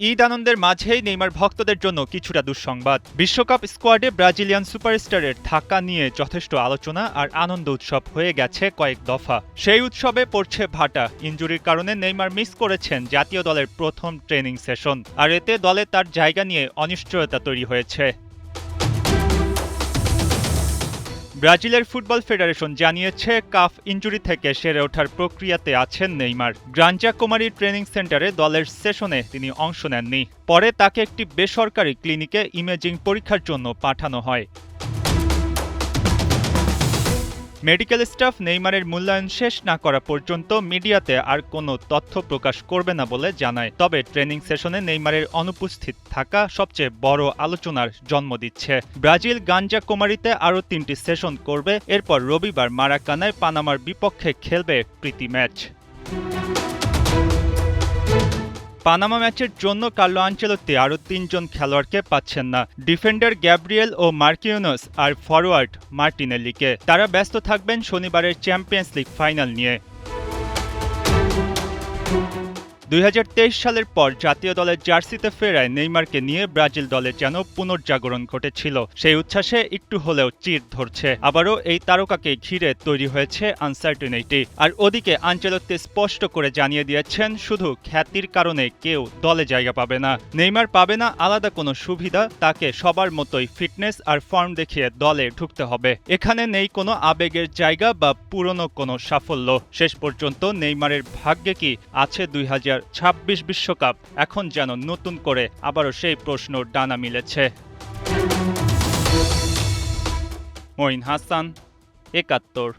ঈদ আনন্দের মাঝেই নেইমার ভক্তদের জন্য কিছুটা দুঃসংবাদ। বিশ্বকাপ স্কোয়াডে ব্রাজিলিয়ান সুপারস্টারের থাকা নিয়ে যথেষ্ট আলোচনা আর আনন্দ উৎসব হয়ে গেছে কয়েক দফা। সেই উৎসবে পড়ছে ভাটা। ইনজুরির কারণে নেইমার মিস করেছেন জাতীয় দলের প্রথম ট্রেনিং সেশন, আর এতে দলে তার জায়গা নিয়ে অনিশ্চয়তা তৈরি হয়েছে। ব্রাজিলের ফুটবল ফেডারেশন জানিয়েছে কাফ ইনজুরি থেকে সেরে ওঠার প্রক্রিয়াতে আছেন নেইমার। গ্রাঞ্জা কুমারী ট্রেনিং সেন্টারে দলের সেশনে তিনি অংশ নেননি। পরে তাকে একটি বেসরকারি ক্লিনিকে ইমেজিং পরীক্ষার জন্য পাঠানো হয়। মেডিকেল স্টাফ নেইমারের মূল্যায়ন শেষ না করা পর্যন্ত মিডিয়াতে আর কোনো তথ্য প্রকাশ করবে না বলে জানায়। তবে ট্রেনিং সেশনে নেইমারের অনুপস্থিত থাকা সবচেয়ে বড় আলোচনার জন্ম দিচ্ছে। ব্রাজিল গাঞ্জা কুমারীতে আরও 3টি সেশন করবে। এরপর রবিবার মারাকানায় পানামার বিপক্ষে খেলবে প্রীতি ম্যাচ। পানামা ম্যাচের জন্য কার্লো আনচেলত্তি আরও 3 জন খেলোয়াড়কে পাচ্ছেন না, ডিফেন্ডার গ্যাব্রিয়েল ও মার্কিউনোস আর ফরওয়ার্ড মার্টিনেল্লিকে। তারা ব্যস্ত থাকবেন শনিবারের চ্যাম্পিয়ন্স লিগ ফাইনাল নিয়ে। 2023 সালের পর জাতীয় দলের জার্সিতে ফেরায় নেইমারকে নিয়ে ব্রাজিল দলের যেন পুনর্জাগরণ ঘটেছিল। সেই উচ্ছ্বাসে একটু হলেও চির ধরছে। আবারও এই তারকাকে ঘিরে তৈরি হয়েছে আনসার্টেনিটি। আর ওদিকে আনচেলত্তি স্পষ্ট করে জানিয়ে দিয়েছেন শুধু খ্যাতির কারণে কেউ দলে জায়গা পাবে না। নেইমার পাবে না আলাদা কোনো সুবিধা, তাকে সবার মতোই ফিটনেস আর ফর্ম দেখিয়ে দলে ঢুকতে হবে। এখানে নেই কোনো আবেগের জায়গা বা পুরনো কোনো সাফল্য। শেষ পর্যন্ত নেইমারের ভাগ্যে কি আছে 2026 বিশ্বকাপ? এখন যেন নতুন করে আবারও সেই প্রশ্ন ডানা মিলেছে। মঈন হাসান, ৭১।